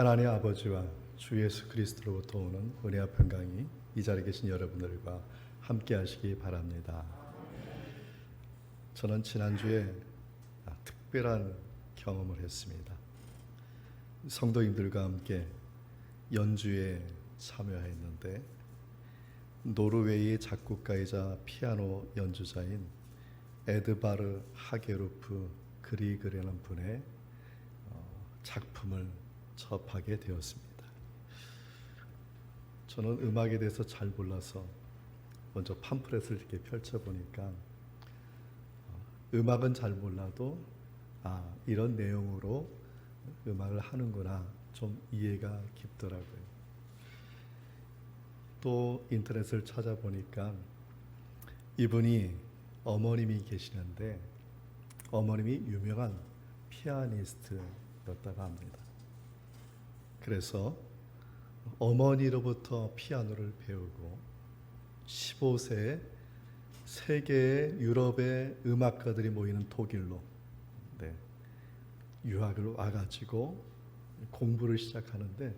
하나님 아버지와 주 예수 그리스도로부터 오는 은혜와 평강이 이 자리에 계신 여러분들과 함께 하시기 바랍니다. 저는 지난주에 특별한 경험을 했습니다. 성도님들과 함께 연주에 참여했는데 노르웨이 작곡가이자 피아노 연주자인 에드바르 하게루프 그리그라는 분의 작품을 접하게 되었습니다. 저는 음악에 대해서 잘 몰라서 먼저 팜플렛을 이렇게 펼쳐보니까 음악은 잘 몰라도 이런 내용으로 음악을 하는구나 좀 이해가 깊더라고요. 또 인터넷을 찾아보니까 이분이 어머님이 계시는데 어머님이 유명한 피아니스트였다고 합니다. 그래서 어머니로부터 피아노를 배우고 15세에 세계의 유럽의 음악가들이 모이는 독일로 유학을 와가지고 공부를 시작하는데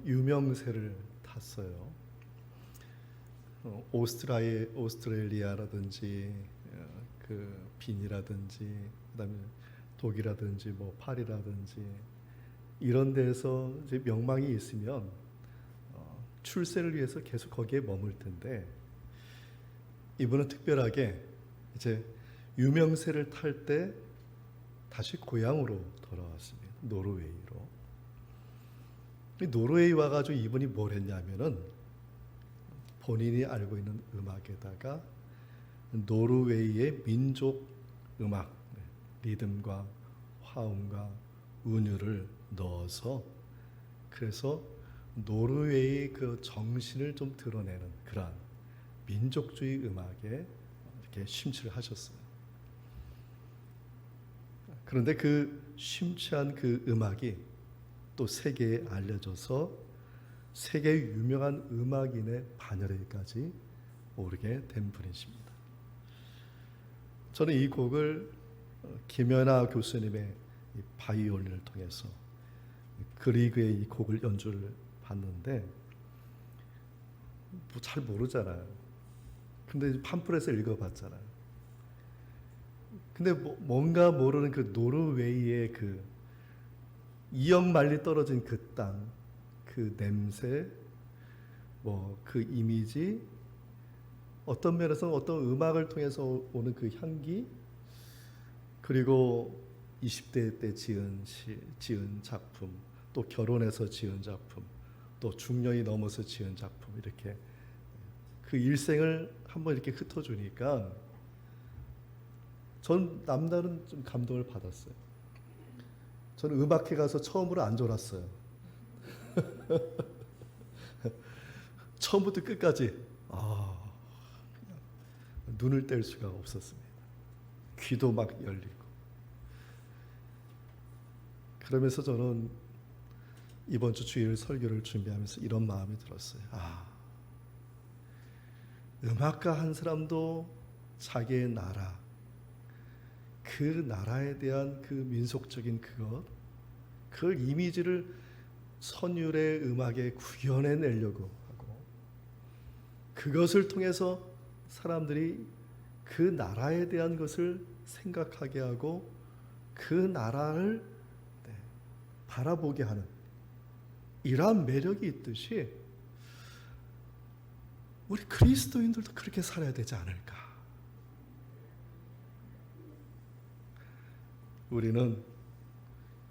유명세를 탔어요. 오스트레일리아라든지 그 빈이라든지 그다음에 독일이라든지 파리라든지 이런 데서 이제 명망이 있으면 출세를 위해서 계속 거기에 머물 텐데 이분은 특별하게 이제 유명세를 탈 때 다시 고향으로 돌아왔습니다. 노르웨이로. 노르웨이 와가지고 이분이 뭘 했냐면은 본인이 알고 있는 음악에다가 노르웨이의 민족 음악, 리듬과 화음과 운율을 넣어서 그래서 노르웨이의 그 정신을 좀 드러내는 그러한 민족주의 음악에 이렇게 심취를 하셨어요. 그런데 그 심취한 그 음악이 또 세계에 알려져서 세계 유명한 음악인의 반열에까지 오르게 된 분이십니다. 저는 이 곡을 김연아 교수님의 바이올린을 통해서 그리그의 이 곡을 연주를 봤는데 잘 모르잖아요. 근데 팜플렛을 읽어봤잖아요. 근데 뭔가 모르는 그 노르웨이의 그 2억 마일리 떨어진 그 땅, 그 냄새, 그 이미지, 어떤 면에서 어떤 음악을 통해서 오는 그 향기, 그리고 20대 때 지은 작품, 또 결혼해서 지은 작품, 또 중년이 넘어서 지은 작품, 이렇게 그 일생을 한번 이렇게 흩어주니까 전 남다른 좀 감동을 받았어요. 저는 음악회 가서 처음으로 안 졸았어요. 처음부터 끝까지 눈을 뗄 수가 없었습니다. 귀도 막 열리고. 그러면서 저는 이번 주 주일 설교를 준비하면서 이런 마음이 들었어요. 음악가 한 사람도 자기의 나라, 그 나라에 대한 그 민속적인 그걸 이미지를 선율의 음악에 구현해내려고 하고 그것을 통해서 사람들이 그 나라에 대한 것을 생각하게 하고 그 나라를 바라보게 하는 이러한 매력이 있듯이 우리 그리스도인들도 그렇게 살아야 되지 않을까? 우리는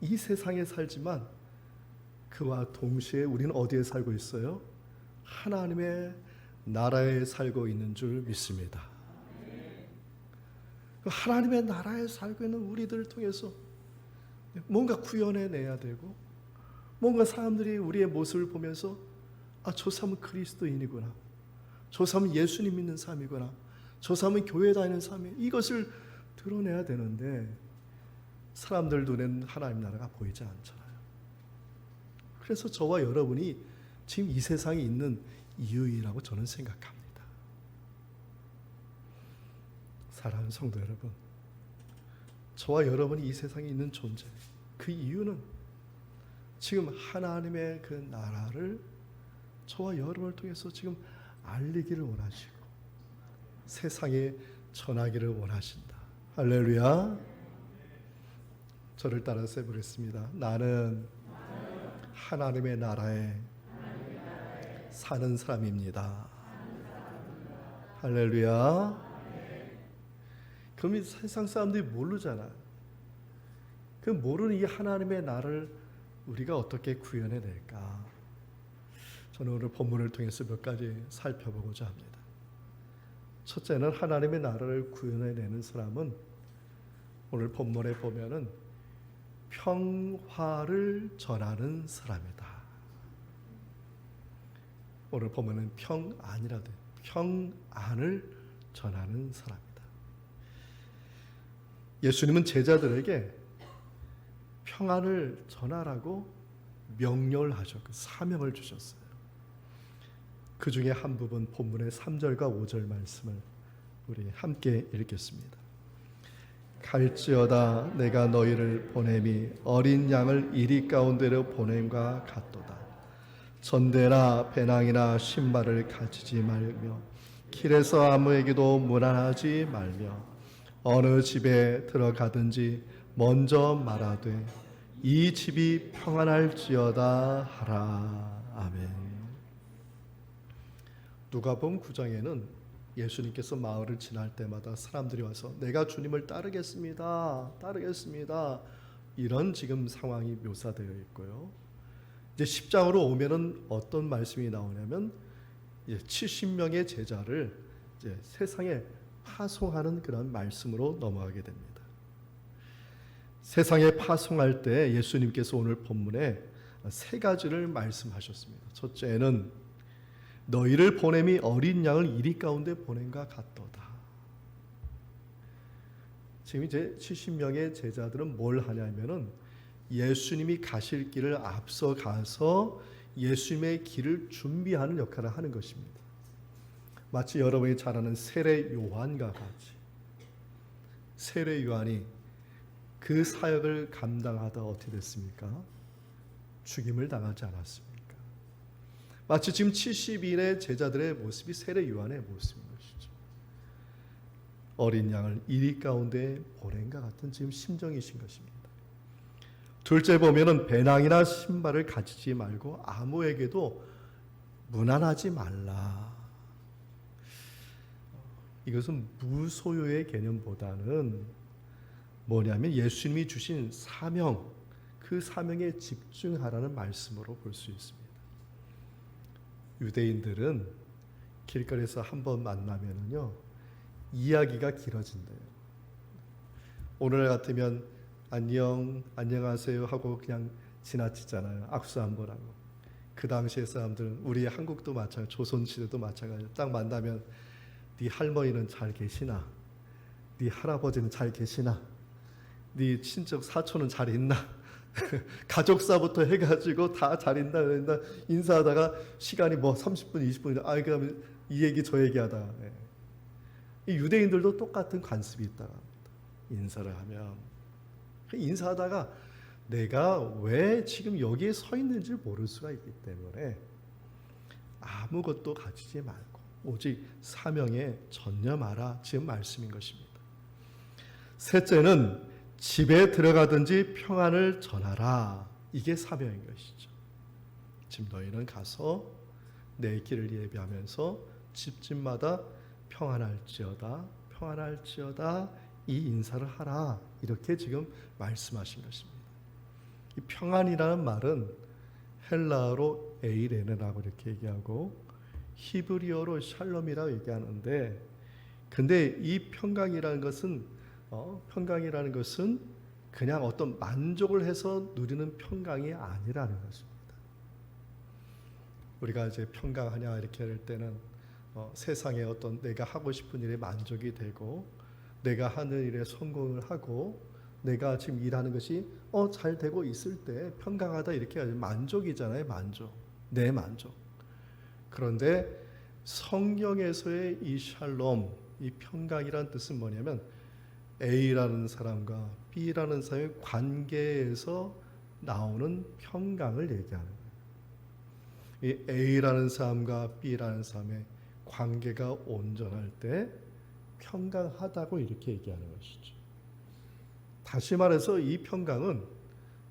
이 세상에 살지만 그와 동시에 우리는 어디에 살고 있어요? 하나님의 나라에 살고 있는 줄 믿습니다. 하나님의 나라에 살고 있는 우리들을 통해서 뭔가 구현해내야 되고 뭔가 사람들이 우리의 모습을 보면서 저 사람은 그리스도인이구나. 저 사람은 예수님 믿는 사람이구나. 저 사람은 교회 다니는 사람이 이것을 드러내야 되는데 사람들 눈에는 하나님 나라가 보이지 않잖아요. 그래서 저와 여러분이 지금 이 세상에 있는 이유이라고 저는 생각합니다. 사랑하는 성도 여러분, 저와 여러분이 이 세상에 있는 존재, 그 이유는 지금 하나님의 그 나라를 저와 여러분을 통해서 지금 알리기를 원하시고 세상에 전하기를 원하신다. 할렐루야. 저를 따라서 해보겠습니다. 나는 하나님의 나라에 사는 사람입니다. 할렐루야. 그럼 세상 사람들이 모르잖아. 그 모르는 이 하나님의 나라를 우리가 어떻게 구현해낼까? 저는 오늘 본문을 통해서 몇 가지 살펴보고자 합니다. 첫째는 하나님의 나라를 구현해내는 사람은 오늘 본문에 보면은 평화를 전하는 사람이다. 오늘 본문은 평안이라 돼. 평안을 전하는 사람이다. 예수님은 제자들에게 평안을 전하라고 명령을 하셨고 사명을 주셨어요. 그 중에 한 부분 본문의 3절과 5절 말씀을 우리 함께 읽겠습니다. 갈지어다 내가 너희를 보냄이 어린 양을 이리 가운데로 보냄과 같도다. 전대나 배낭이나 신발을 가지지 말며 길에서 아무에게도 무난하지 말며 어느 집에 들어가든지 먼저 말하되 이 집이 평안할지어다 하라. 아멘. 누가복음 9장에는 예수님께서 마을을 지날 때마다 사람들이 와서 내가 주님을 따르겠습니다. 이런 지금 상황이 묘사되어 있고요. 이제 10장으로 오면은 어떤 말씀이 나오냐면 70명의 제자를 이제 세상에 파송하는 그런 말씀으로 넘어가게 됩니다. 세상에 파송할 때 예수님께서 오늘 본문에 세 가지를 말씀하셨습니다. 첫째는 너희를 보냄이 어린 양을 이리 가운데 보냄과 같도다. 지금 이제 70명의 제자들은 뭘 하냐면은 예수님이 가실 길을 앞서 가서 예수님의 길을 준비하는 역할을 하는 것입니다. 마치 여러분이 잘 아는 세례 요한과 같이 세례 요한이 그 사역을 감당하다 어떻게 됐습니까? 죽임을 당하지 않았습니까? 마치 지금 70인의 제자들의 모습이 세례 요한의 모습인 것이죠. 어린 양을 이리 가운데 보냄과 같은 지금 심정이신 것입니다. 둘째 보면은 배낭이나 신발을 가지지 말고 아무에게도 무난하지 말라. 이것은 무소유의 개념보다는 뭐냐면 예수님이 주신 사명, 그 사명에 집중하라는 말씀으로 볼 수 있습니다. 유대인들은 길거리에서 한번 만나면은요 이야기가 길어진대요. 오늘 같으면 안녕하세요 하고 그냥 지나치잖아요. 악수 한번 하고. 그 당시의 사람들은 우리 한국도 마찬가지, 조선시대도 마찬가지. 딱 만나면 네 할머니는 잘 계시나? 네 할아버지는 잘 계시나? 네 친척 사촌은 잘 있나? 가족사부터 해가지고 다 잘 있나 그런다 인사하다가 시간이 뭐 30분 20분이다. 아 그러면 이 얘기 저 얘기하다. 이 유대인들도 똑같은 관습이 있다. 인사를 하면 인사하다가 내가 왜 지금 여기에 서 있는지 모를 수가 있기 때문에 아무것도 가지지 말고 오직 사명에 전념하라 지금 말씀인 것입니다. 셋째는 집에 들어가든지 평안을 전하라. 이게 사명인 것이죠. 지금 너희는 가서 내 길을 예비하면서 집집마다 평안할지어다 이 인사를 하라. 이렇게 지금 말씀하신 것입니다. 이 평안이라는 말은 헬라어로 에이레네라고 이렇게 얘기하고 히브리어로 샬롬이라고 얘기하는데 근데 이 평강이라는 것은 그냥 어떤 만족을 해서 누리는 평강이 아니라는 것입니다. 우리가 이제 평강하냐 이렇게 할 때는 세상에 어떤 내가 하고 싶은 일에 만족이 되고 내가 하는 일에 성공을 하고 내가 지금 일하는 것이 잘 되고 있을 때 평강하다 이렇게 하죠. 만족이잖아요. 내 만족. 그런데 성경에서의 이 샬롬, 이 평강이라는 뜻은 뭐냐면 A라는 사람과 B라는 사람의 관계에서 나오는 평강을 얘기하는 거예요. 이 A라는 사람과 B라는 사람의 관계가 온전할 때 평강하다고 이렇게 얘기하는 것이죠. 다시 말해서 이 평강은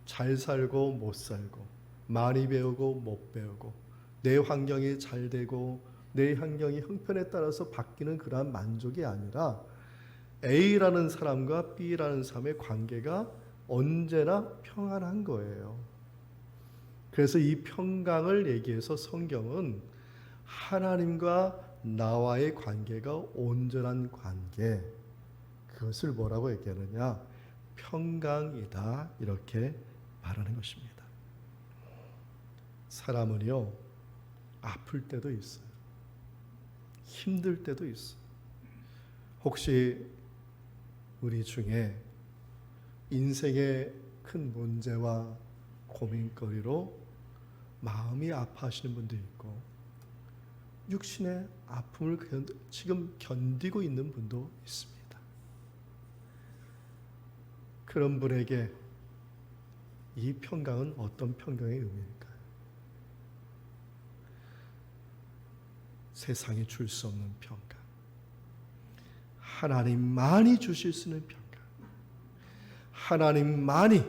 잘 살고 못 살고, 많이 배우고 못 배우고, 내 환경이 잘 되고 내 환경이 형편에 따라서 바뀌는 그러한 만족이 아니라 A라는 사람과 B라는 사람의 관계가 언제나 평안한 거예요. 그래서 이 평강을 얘기해서 성경은 하나님과 나와의 관계가 온전한 관계, 그것을 뭐라고 얘기하느냐? 평강이다, 이렇게 말하는 것입니다. 사람은요, 아플 때도 있어요. 힘들 때도 있어요. 혹시 우리 중에 인생의 큰 문제와 고민거리로 마음이 아파하시는 분도 있고, 육신의 아픔을 지금 견디고 있는 분도 있습니다. 그런 분에게 이 평강은 어떤 평강의 의미일까요? 세상이 줄 수 없는 평강, 하나님만이 주실 수 있는 평강, 하나님만이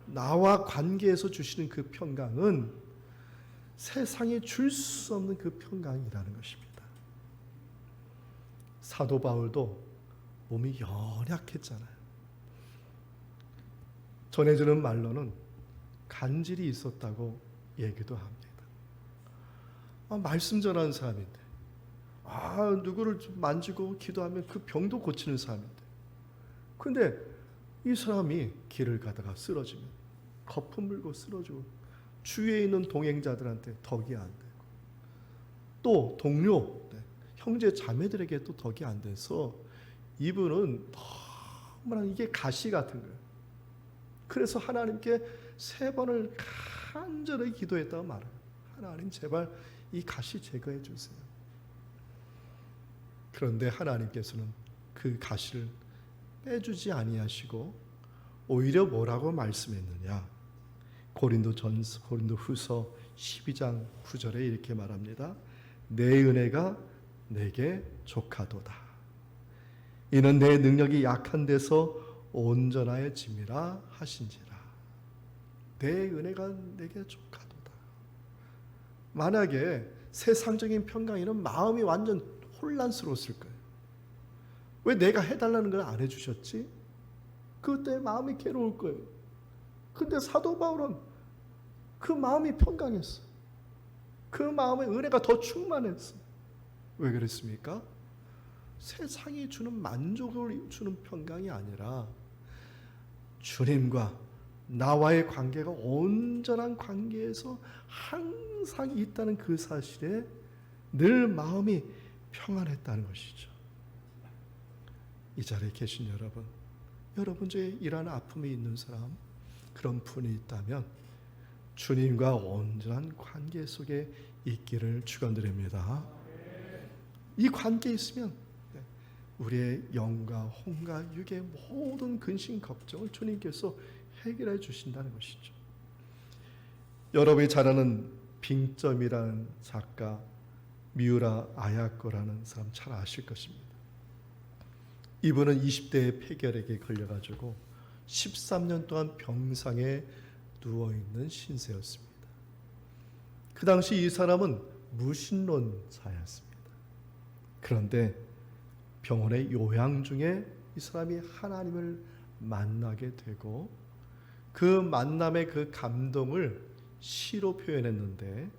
나와 관계에서 주시는 그 평강은 세상에 줄 수 없는 그 평강이라는 것입니다. 사도 바울도 몸이 연약했잖아요. 전해주는 말로는 간질이 있었다고 얘기도 합니다. 말씀 전하는 사람인데, 누구를 좀 만지고 기도하면 그 병도 고치는 사람인데, 근데 이 사람이 길을 가다가 쓰러지면 거품 물고 쓰러지고, 주위에 있는 동행자들한테 덕이 안 되고, 또 동료, 형제 자매들에게 또 덕이 안 돼서 이분은 너무나 이게 가시 같은 거예요. 그래서 하나님께 3번을 간절히 기도했다고 말해요. 하나님, 제발 이 가시 제거해 주세요. 그런데 하나님께서는 그 가시를 빼주지 아니하시고 오히려 뭐라고 말씀했느냐? 고린도후서 12장 9절에 이렇게 말합니다. 내 은혜가 내게 족하도다. 이는 내 능력이 약한 데서 온전하여짐이라 하신지라. 내 은혜가 내게 족하도다. 만약에 세상적인 평강이면 마음이 완전 혼란스러웠을 거예요. 왜 내가 해달라는 걸 안 해주셨지? 그때 마음이 괴로울 거예요. 근데 사도 바울은 그 마음이 평강했어. 그 마음에 은혜가 더 충만했어. 왜 그랬습니까? 세상이 주는 만족을 주는 평강이 아니라 주님과 나와의 관계가 온전한 관계에서 항상 있다는 그 사실에 늘 마음이 평안했다는 것이죠. 이 자리에 계신 여러분 중에 이러한 아픔이 있는 사람, 그런 분이 있다면 주님과 온전한 관계 속에 있기를 축원드립니다. 이 관계에 있으면 우리의 영과 혼과 육의 모든 근심 걱정을 주님께서 해결해 주신다는 것이죠. 여러분이 잘 아는 빙점이라는 작가, 미우라 아야코라는 사람 잘 아실 것입니다. 이분은 20대의 폐결핵에 걸려가지고 13년 동안 병상에 누워있는 신세였습니다. 그 당시 이 사람은 무신론자였습니다. 그런데 병원의 요양 중에 이 사람이 하나님을 만나게 되고 그 만남의 그 감동을 시로 표현했는데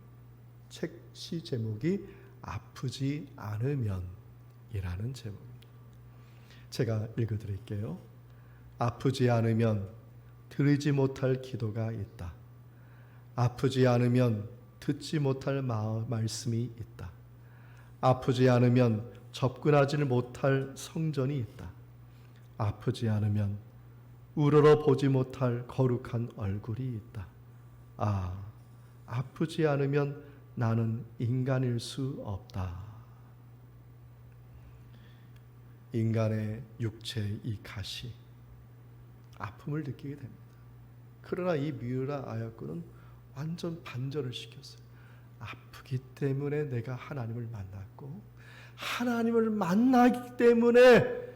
시 제목이 아프지 않으면 이라는 제목입니다. 제가 읽어드릴게요. 아프지 않으면 들으지 못할 기도가 있다. 아프지 않으면 듣지 못할 말씀이 있다. 아프지 않으면 접근하지를 못할 성전이 있다. 아프지 않으면 우러러 보지 못할 거룩한 얼굴이 있다. 아프지 않으면 나는 인간일 수 없다. 인간의 육체의 이 가시, 아픔을 느끼게 됩니다. 그러나 이 미우라 아야꾼은 완전 반전을 시켰어요. 아프기 때문에 내가 하나님을 만났고, 하나님을 만나기 때문에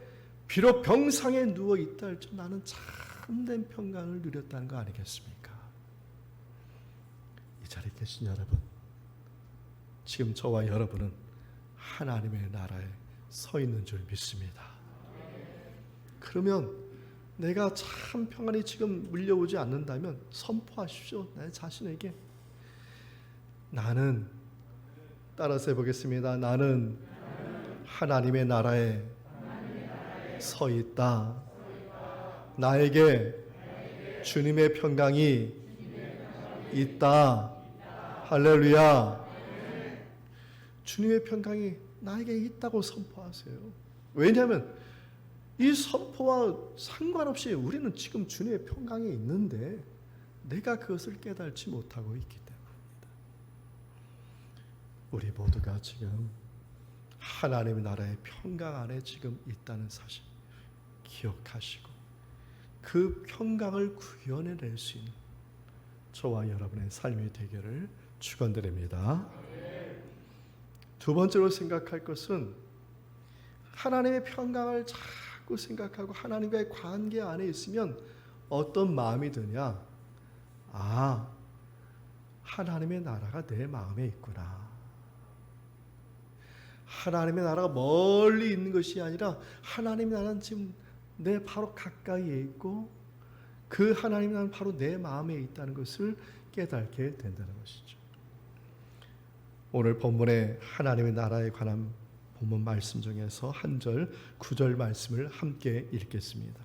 비록 병상에 누워 있다 할지라도 나는 참된 평강을 누렸다는 거 아니겠습니까? 이 자리에 계신 여러분, 지금 저와 여러분은 하나님의 나라에 서 있는 줄 믿습니다. 그러면 내가 참 평안이 지금 물려오지 않는다면 선포하십시오. 내 자신에게. 나는, 따라서 해보겠습니다. 나는 하나님의 나라에 서 있다. 나에게 주님의 평강이 있다. 할렐루야. 주님의 평강이 나에게 있다고 선포하세요. 왜냐하면 이 선포와 상관없이 우리는 지금 주님의 평강이 있는데 내가 그것을 깨달지 못하고 있기 때문입니다. 우리 모두가 지금 하나님의 나라의 평강 안에 지금 있다는 사실 기억하시고 그 평강을 구현해낼 수 있는 저와 여러분의 삶이 되기를 축원드립니다. 두 번째로 생각할 것은 하나님의 평강을 자꾸 생각하고 하나님과의 관계 안에 있으면 어떤 마음이 드냐? 아, 하나님의 나라가 내 마음에 있구나. 하나님의 나라가 멀리 있는 것이 아니라 하나님의 나라는 지금 내 바로 가까이에 있고 그 하나님의 나라는 바로 내 마음에 있다는 것을 깨닫게 된다는 것이죠. 오늘 본문의 하나님의 나라에 관한 본문 말씀 중에서 한 절, 9절 말씀을 함께 읽겠습니다.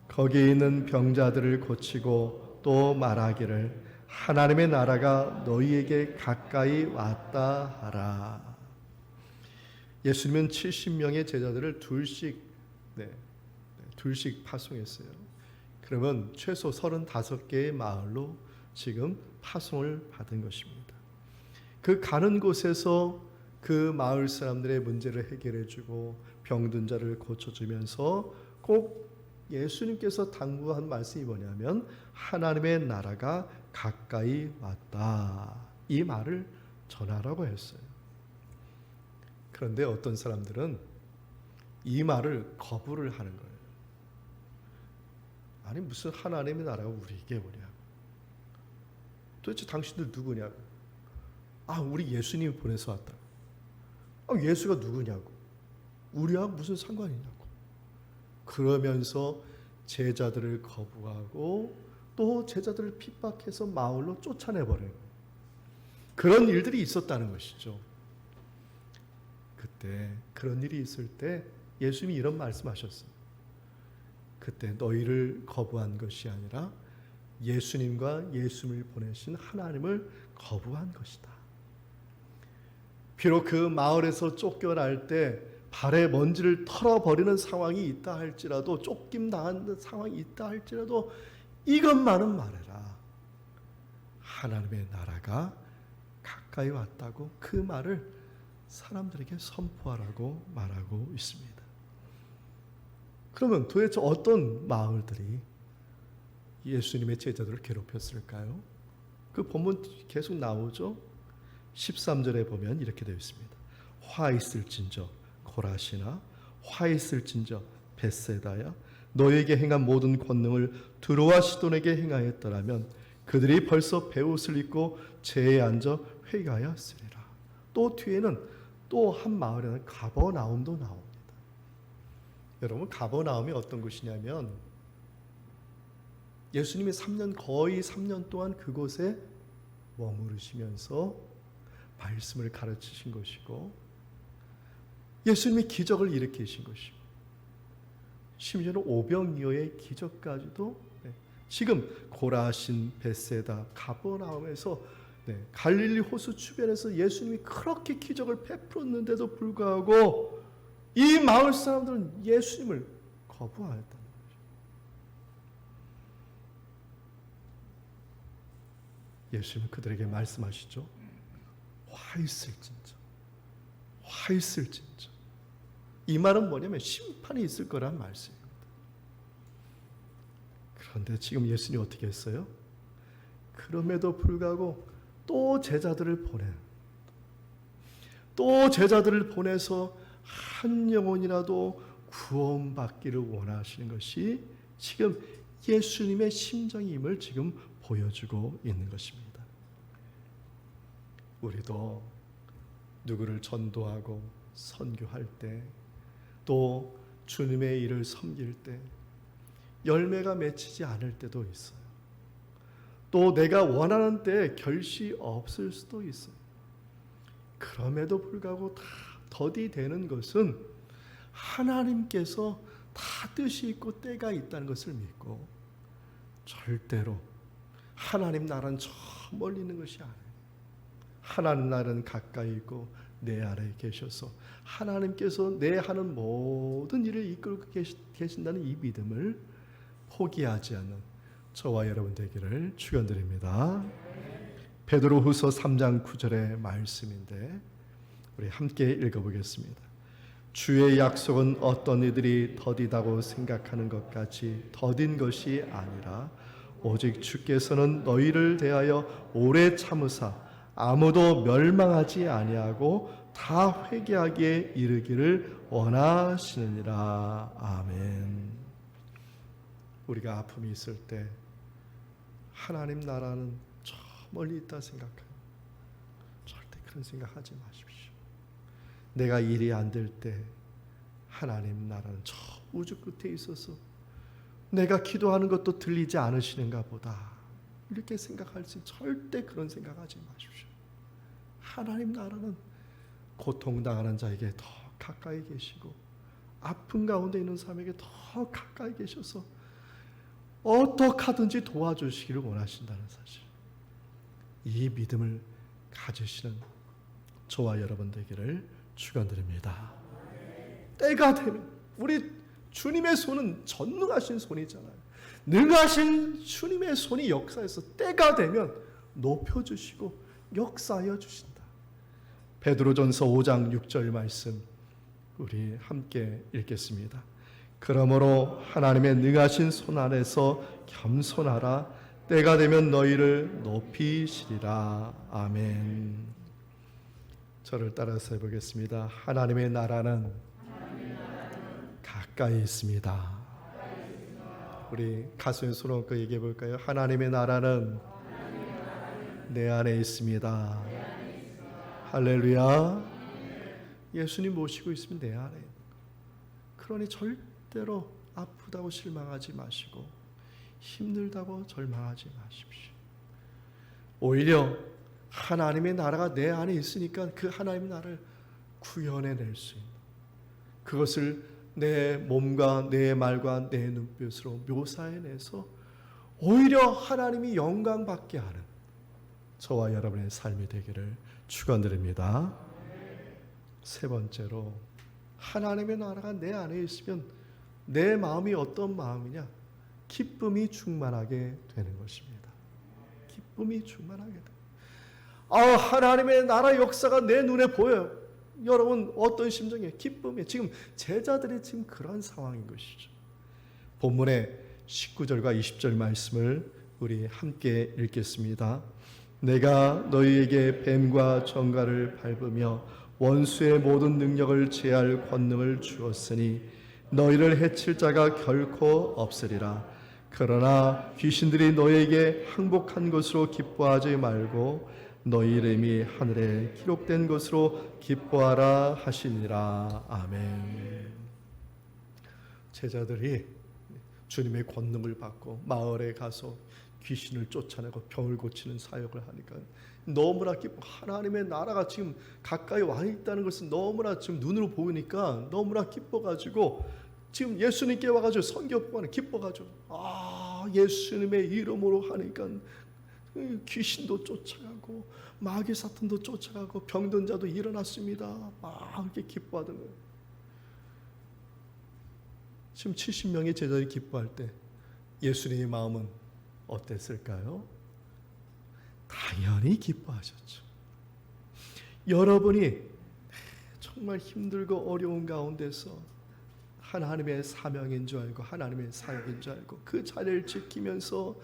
거기에 있는 병자들을 고치고 또 말하기를 하나님의 나라가 너희에게 가까이 왔다 하라. 예수님은 70명의 제자들을 둘씩 파송했어요. 그러면 최소 35개의 마을로 지금 파송을 받은 것입니다. 그 가는 곳에서 그 마을 사람들의 문제를 해결해주고 병든 자를 고쳐주면서 꼭 예수님께서 당부한 말씀이 뭐냐면 하나님의 나라가 가까이 왔다. 이 말을 전하라고 했어요. 그런데 어떤 사람들은 이 말을 거부를 하는 거예요. 아니 무슨 하나님의 나라가 우리에게 오냐고. 도대체 당신들 누구냐고. 아 우리 예수님이 보내서 왔다. 아 예수가 누구냐고. 우리와 무슨 상관이냐고. 그러면서 제자들을 거부하고 또 제자들을 핍박해서 마을로 쫓아내버려요. 그런 일들이 있었다는 것이죠. 그때 그런 일이 있을 때 예수님이 이런 말씀하셨어요. 그때 너희를 거부한 것이 아니라 예수님과 예수님을 보내신 하나님을 거부한 것이다. 비록 그 마을에서 쫓겨날 때 발에 먼지를 털어버리는 상황이 있다 할지라도 쫓김당하는 상황이 있다 할지라도 이것만은 말해라. 하나님의 나라가 가까이 왔다고 그 말을 사람들에게 선포하라고 말하고 있습니다. 그러면 도대체 어떤 마을들이 예수님의 제자들을 괴롭혔을까요? 그 본문 계속 나오죠. 13절에 보면 이렇게 되어 있습니다. 화 있을진저 고라시나 화 있을진저 벳세다야 너에게 행한 모든 권능을 두로와 시돈에게 행하였더라면 그들이 벌써 베옷을 입고 제에 앉아 회개하였으리라. 또 뒤에는 또 한 마을에는 가버나움도 나옵니다. 여러분 가버나움이 어떤 곳이냐면 예수님이 거의 3년 동안 그곳에 머무르시면서 말씀을 가르치신 것이고 예수님이 기적을 일으키신 것이고 심지어는 오병이어의 기적까지도 지금 고라신, 벳세다, 가버나움에서 갈릴리 호수 주변에서 예수님이 그렇게 기적을 베풀었는데도 불구하고 이 마을 사람들은 예수님을 거부하였다는 거죠. 예수님은 그들에게 말씀하시죠. 화 있을진저, 화 있을진저. 이 말은 뭐냐면 심판이 있을 거란 말씀입니다. 그런데 지금 예수님이 어떻게 했어요? 그럼에도 불구하고 또 제자들을 보내서 한 영혼이라도 구원받기를 원하시는 것이 지금 예수님의 심정임을 지금 보여주고 있는 것입니다. 우리도 누구를 전도하고 선교할 때, 또 주님의 일을 섬길 때 열매가 맺히지 않을 때도 있어요. 또 내가 원하는 때 결실이 없을 수도 있어요. 그럼에도 불구하고 다 더디되는 것은 하나님께서 다 뜻이 있고 때가 있다는 것을 믿고, 절대로 하나님 나라는 저 멀리 있는 것이 아니에요. 하나님 나라는 가까이 있고 내 안에 계셔서 하나님께서 내 하는 모든 일을 이끌고 계신다는 이 믿음을 포기하지 않는 저와 여러분 되기를 축원드립니다. 베드로후서 3장 9절의 말씀인데 우리 함께 읽어보겠습니다. 주의 약속은 어떤 이들이 더디다고 생각하는 것 같이 더딘 것이 아니라 오직 주께서는 너희를 대하여 오래 참으사 아무도 멸망하지 아니하고 다 회개하기에 이르기를 원하시느니라. 아멘. 우리가 아픔이 있을 때 하나님 나라는 저 멀리 있다 생각해요. 절대 그런 생각하지 마십시오. 내가 일이 안 될 때 하나님 나라는 저 우주 끝에 있어서 내가 기도하는 것도 들리지 않으시는가 보다, 이렇게 생각할 수, 절대 그런 생각하지 마십시오. 하나님 나라는 고통당하는 자에게 더 가까이 계시고 아픈 가운데 있는 사람에게 더 가까이 계셔서 어떻게든지 도와주시기를 원하신다는 사실, 이 믿음을 가지시는 저와 여러분 되기를 축원드립니다. 때가 되면, 우리 주님의 손은 전능하신 손이잖아요. 능하신 주님의 손이 역사해서 때가 되면 높여주시고 역사하여 주신다. 베드로전서 5장 6절 말씀 우리 함께 읽겠습니다. 그러므로 하나님의 능하신 손 아래서 겸손하라. 때가 되면 너희를 높이시리라. 아멘. 저를 따라서 해보겠습니다. 하나님의 나라는 가까이 있습니다. 우리 가슴에 손 얹고 얘기해 볼까요? 하나님의 나라는 내 안에 있습니다. 할렐루야. 예수님 모시고 있으면 내 안에. 그러니 절대로 아프다고 실망하지 마시고 힘들다고 절망하지 마십시오. 오히려 하나님의 나라가 내 안에 있으니까 그 하나님의 나라를 구현해낼 수 있는, 그것을 내 몸과 내 말과 내 눈빛으로 묘사해내서 오히려 하나님이 영광받게 하는 저와 여러분의 삶이 되기를 축원드립니다. 세 번째로, 하나님의 나라가 내 안에 있으면 내 마음이 어떤 마음이냐? 기쁨이 충만하게 되는 것입니다. 기쁨이 충만하게 됩니다. 하나님의 나라 역사가 내 눈에 보여요. 여러분 어떤 심정이에요? 기쁨이에요. 지금 제자들이 지금 그런 상황인 것이죠. 본문의 19절과 20절 말씀을 우리 함께 읽겠습니다. 내가 너희에게 뱀과 정갈을 밟으며 원수의 모든 능력을 제할 권능을 주었으니 너희를 해칠 자가 결코 없으리라. 그러나 귀신들이 너희에게 항복한 것으로 기뻐하지 말고 너희 이름이 하늘에 기록된 것으로 기뻐하라 하시니라. 아멘. 제자들이 주님의 권능을 받고 마을에 가서 귀신을 쫓아내고 병을 고치는 사역을 하니까 너무나 기뻐. 하나님의 나라가 지금 가까이 와 있다는 것은 너무나 지금 눈으로 보니까 너무나 기뻐가지고 지금 예수님께 와가지고 선교하는 기뻐가지고 예수님의 이름으로 하니까 귀신도 쫓아가고 마귀 사탄도 쫓아가고 병든 자도 일어났습니다. 이렇게 기뻐하던 거예요. 지금 70명의 제자들이 기뻐할 때 예수님의 마음은 어땠을까요? 당연히 기뻐하셨죠. 여러분이 정말 힘들고 어려운 가운데서 하나님의 사명인 줄 알고 하나님의 사역인 줄 알고 그 자리를 지키면서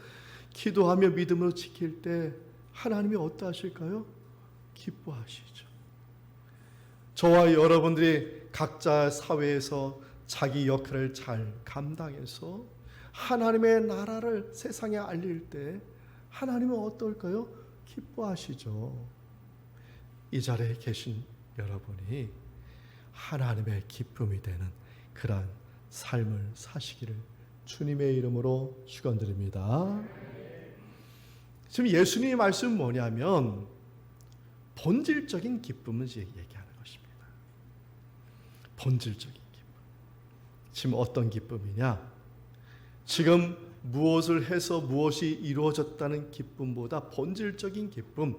기도하며 믿음으로 지킬 때 하나님이 어떠하실까요? 기뻐하시죠. 저와 여러분들이 각자 사회에서 자기 역할을 잘 감당해서 하나님의 나라를 세상에 알릴 때 하나님은 어떨까요? 기뻐하시죠. 이 자리에 계신 여러분이 하나님의 기쁨이 되는 그러한 삶을 사시기를 주님의 이름으로 축원드립니다. 지금 예수님의 말씀은 뭐냐면 본질적인 기쁨을 얘기하는 것입니다. 본질적인 기쁨. 지금 어떤 기쁨이냐? 지금 무엇을 해서 무엇이 이루어졌다는 기쁨보다 본질적인 기쁨,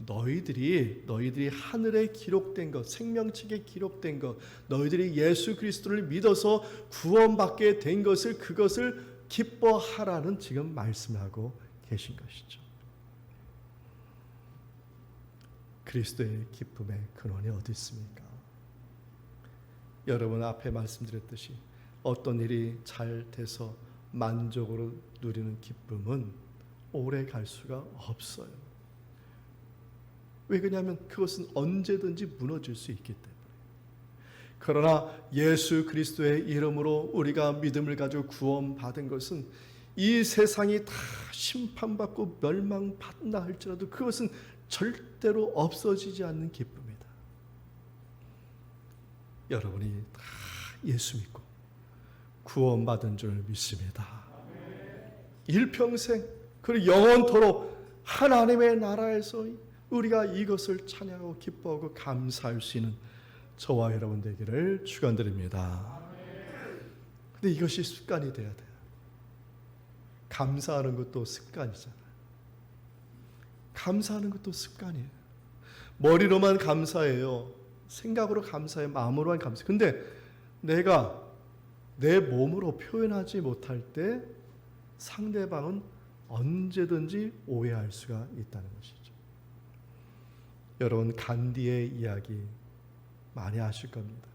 너희들이 하늘에 기록된 것, 생명책에 기록된 것, 너희들이 예수 그리스도를 믿어서 구원받게 된 것을, 그것을 기뻐하라는 지금 말씀하고 계신 것이죠. 그리스도의 기쁨의 근원이 어디 있습니까? 여러분 앞에 말씀드렸듯이 어떤 일이 잘 돼서 만족으로 누리는 기쁨은 오래 갈 수가 없어요. 왜 그러냐면 그것은 언제든지 무너질 수 있기 때문에. 그러나 예수 그리스도의 이름으로 우리가 믿음을 가지고 구원받은 것은 이 세상이 다 심판받고 멸망받나 할지라도 그것은 절대로 없어지지 않는 기쁨이다. 여러분이 다 예수 믿고 구원받은 줄 믿습니다. 일평생 그리고 영원토록 하나님의 나라에서 우리가 이것을 찬양하고 기뻐하고 감사할 수 있는 저와 여러분 되기를 축원드립니다. 근데 이것이 습관이 돼야 돼요. 감사하는 것도 습관이잖아요. 감사하는 것도 습관이에요. 머리로만 감사해요. 생각으로 감사해요. 마음으로만 감사해요. 근데 내가 내 몸으로 표현하지 못할 때 상대방은 언제든지 오해할 수가 있다는 것이죠. 여러분 간디의 이야기 많이 아실 겁니다.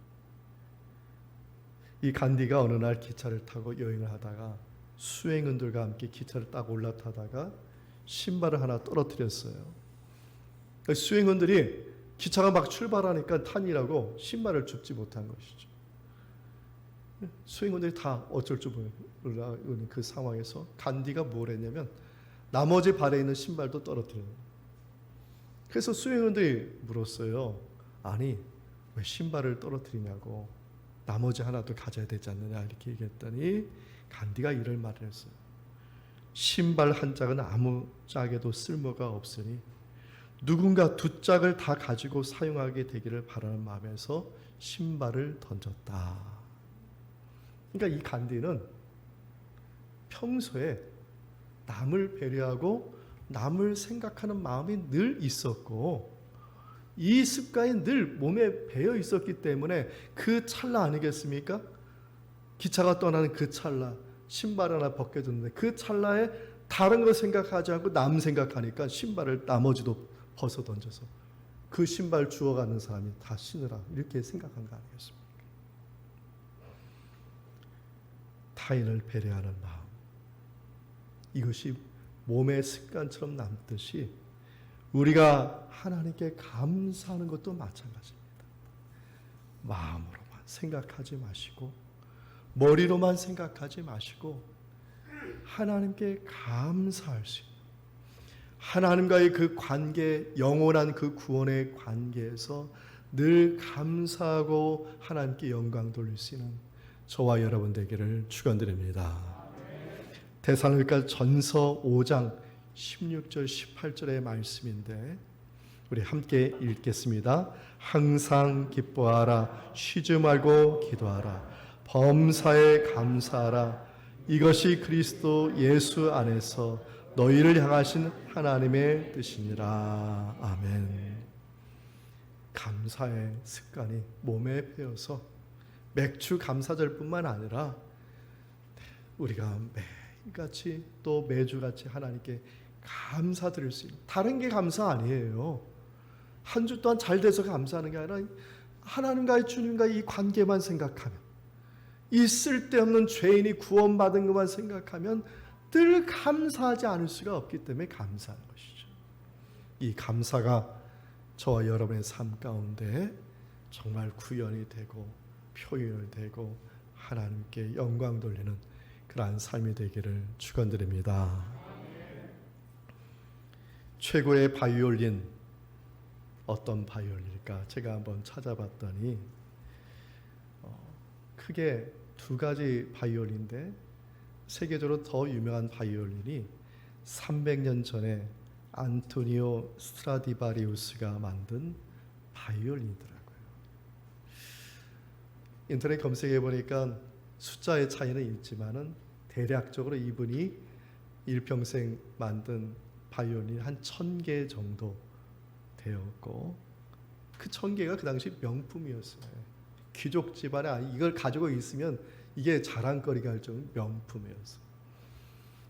이 간디가 어느 날 기차를 타고 여행을 하다가 수행원들과 함께 기차를 딱 올라타다가 신발을 하나 떨어뜨렸어요. 수행원들이 기차가 막 출발하니까 탄이라고 신발을 줍지 못한 것이죠. 수행원들이 다 어쩔 줄 모르는 그 상황에서 간디가 뭘 했냐면 나머지 발에 있는 신발도 떨어뜨려요. 그래서 수행원들이 물었어요. 아니 왜 신발을 떨어뜨리냐고, 나머지 하나도 가져야 되지 않느냐 이렇게 얘기했더니 간디가 이럴 말을 했어요. 신발 한 짝은 아무 짝에도 쓸모가 없으니 누군가 두 짝을 다 가지고 사용하게 되기를 바라는 마음에서 신발을 던졌다. 그러니까 이 간디는 평소에 남을 배려하고 남을 생각하는 마음이 늘 있었고 이 습관이 늘 몸에 배어 있었기 때문에 그 찰나 아니겠습니까? 기차가 떠나는 그 찰나 신발 하나 벗겨졌는데 그 찰나에 다른 거 생각하지 않고 남 생각하니까 신발을 나머지도 벗어 던져서 그 신발 주워가는 사람이 다 신으라 이렇게 생각한 거 아니겠습니까? 타인을 배려하는 마음, 이것이 몸의 습관처럼 남듯이 우리가 하나님께 감사하는 것도 마찬가지입니다. 마음으로만 생각하지 마시고 머리로만 생각하지 마시고 하나님께 감사할 수 있는 하나님과의 그 관계, 영원한 그 구원의 관계에서 늘 감사하고 하나님께 영광 돌릴 수 있는 저와 여러분 되기를 축원드립니다. 데살로니가 전서 5장 16절 18절의 말씀인데 우리 함께 읽겠습니다. 항상 기뻐하라, 쉬지 말고 기도하라, 범사에 감사하라. 이것이 그리스도 예수 안에서 너희를 향하신 하나님의 뜻이니라. 아멘. 감사의 습관이 몸에 배어서 맥주 감사절뿐만 아니라 우리가 매일같이 또 매주같이 하나님께 감사드릴 수 있는, 다른 게 감사 아니에요. 한 주 동안 잘 돼서 감사하는 게 아니라 하나님과의 주님과의 이 관계만 생각하면, 이 쓸데없는 죄인이 구원받은 것만 생각하면 늘 감사하지 않을 수가 없기 때문에 감사하는 것이죠. 이 감사가 저와 여러분의 삶 가운데 정말 구현이 되고 표현이 되고 하나님께 영광 돌리는 그러한 삶이 되기를 축원드립니다. 최고의 바이올린, 어떤 바이올린일까? 제가 한번 찾아봤더니 크게 두 가지 바이올린인데 세계적으로 더 유명한 바이올린이 300년 전에 안토니오 스트라디바리우스가 만든 바이올린이더라고요. 인터넷 검색해 보니까 숫자의 차이는 있지만은 대략적으로 이분이 일평생 만든 바이올린 한 1000개 정도 되었고, 그 1000개가 그 당시 명품이었어요. 귀족 집안에 이걸 가지고 있으면 이게 자랑거리가 할 정도로 명품이었어요.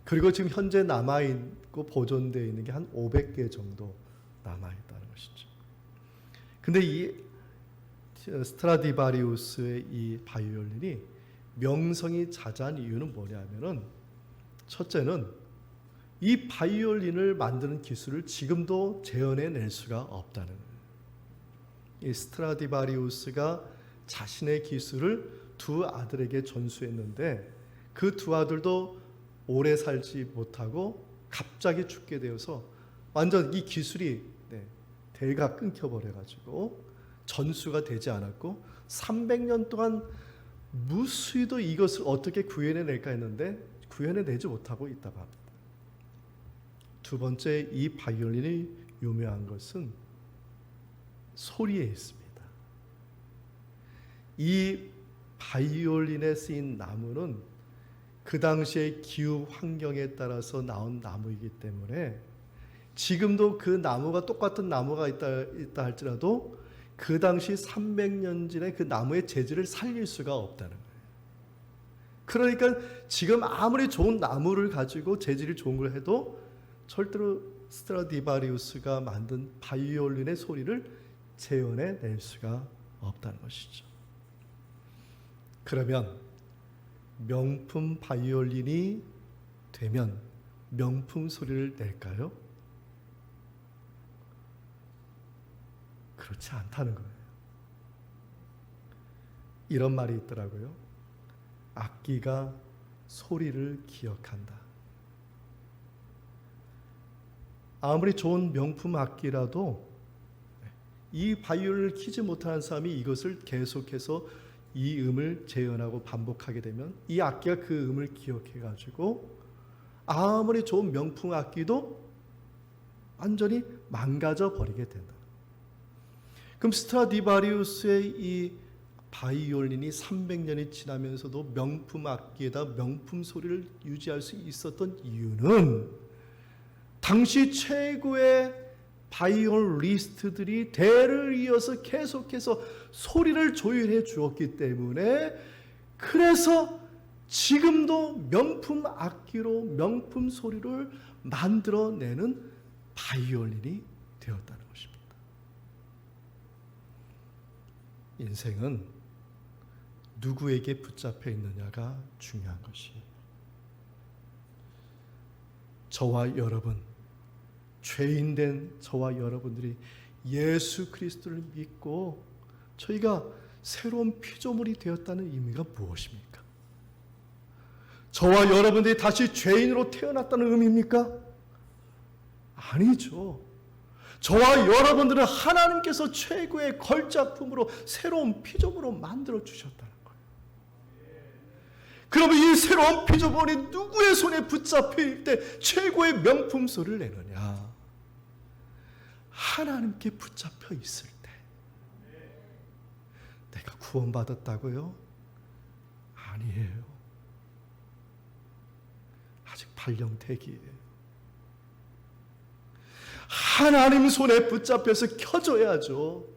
그리고 지금 현재 남아있고 보존되어 있는 게 한 500개 정도 남아있다는 것이죠. 근데 이 스트라디바리우스의 이 바이올린이 명성이 자자한 이유는 뭐냐면은, 첫째는 이 바이올린을 만드는 기술을 지금도 재현해낼 수가 없다는 거예요. 이 스트라디바리우스가 자신의 기술을 두 아들에게 전수했는데 그 두 아들도 오래 살지 못하고 갑자기 죽게 되어서 완전 이 기술이 대가 끊겨버려가지고 전수가 되지 않았고 300년 동안 무수히도 이것을 어떻게 구현해낼까 했는데 구현해내지 못하고 있다고 합니다. 두 번째, 이 바이올린이 유명한 것은 소리에 있습니다. 이 바이올린에 쓰인 나무는 그 당시의 기후 환경에 따라서 나온 나무이기 때문에 지금도 그 나무가 똑같은 나무가 있다 할지라도 그 당시 300년 전에 그 나무의 재질을 살릴 수가 없다는 거예요. 그러니까 지금 아무리 좋은 나무를 가지고 재질이 좋은 걸 해도 절대로 스트라디바리우스가 만든 바이올린의 소리를 재현해낼 수가 없다는 것이죠. 그러면 명품 바이올린이 되면 명품 소리를 낼까요? 그렇지 않다는 거예요. 이런 말이 있더라고요. 악기가 소리를 기억한다. 아무리 좋은 명품 악기라도 이 바이올린을 키지 못하는 사람이 이것을 계속해서 이 음을 재현하고 반복하게 되면 이 악기가 그 음을 기억해 가지고 아무리 좋은 명품 악기도 완전히 망가져 버리게 된다. 그럼 스트라디바리우스의 이 바이올린이 300년이 지나면서도 명품 악기에다 명품 소리를 유지할 수 있었던 이유는 당시 최고의 바이올리스트들이 대를 이어서 계속해서 소리를 조율해 주었기 때문에, 그래서 지금도 명품 악기로 명품 소리를 만들어내는 바이올린이 되었다는 것입니다. 인생은 누구에게 붙잡혀 있느냐가 중요한 것이에요. 저와 여러분, 죄인된 저와 여러분들이 예수 그리스도를 믿고 저희가 새로운 피조물이 되었다는 의미가 무엇입니까? 저와 여러분들이 다시 죄인으로 태어났다는 의미입니까? 아니죠. 저와 여러분들은 하나님께서 최고의 걸작품으로 새로운 피조물로 만들어 주셨다는 거예요. 그러면 이 새로운 피조물이 누구의 손에 붙잡혀 있을 때 최고의 명품 소리를 내느냐? 하나님께 붙잡혀 있을 때. 내가 구원받았다고요? 아니에요. 아직 발령택이에요. 하나님 손에 붙잡혀서 켜져야죠.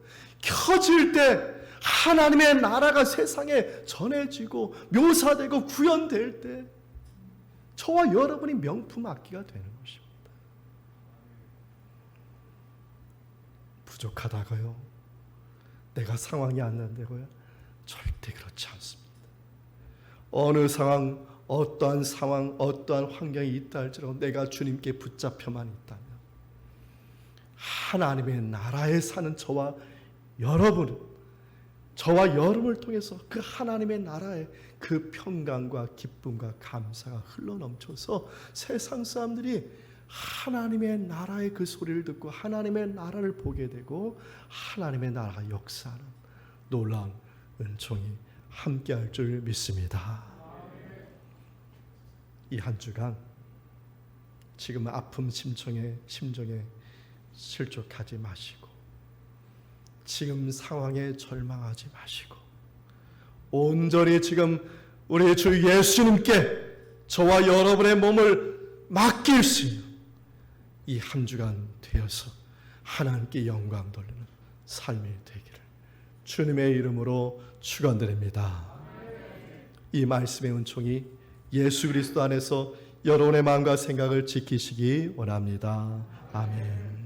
켜질 때 하나님의 나라가 세상에 전해지고 묘사되고 구현될 때 저와 여러분이 명품 악기가 되는 것입니다. 부족하다고요? 내가 상황이 안 난다고요? 절대 그렇지 않습니다. 어느 상황, 어떠한 환경이 있다 할지라도 내가 주님께 붙잡혀만 있다면 하나님의 나라에 사는 저와 여러분을 통해서 그 하나님의 나라의 그 평강과 기쁨과 감사가 흘러넘쳐서 세상 사람들이 하나님의 나라의 그 소리를 듣고 하나님의 나라를 보게 되고 하나님의 나라가 역사하는 놀라운 은총이 함께할 줄 믿습니다. 이 한 주간 지금 아픔 심정에 실족하지 마시고 지금 상황에 절망하지 마시고 온전히 지금 우리 주 예수님께 저와 여러분의 몸을 맡길 수 있는 이 한 주간 되어서 하나님께 영광 돌리는 삶이 되기를 주님의 이름으로 축원드립니다. 이 말씀의 은총이 예수 그리스도 안에서 여러분의 마음과 생각을 지키시기 원합니다. 아멘.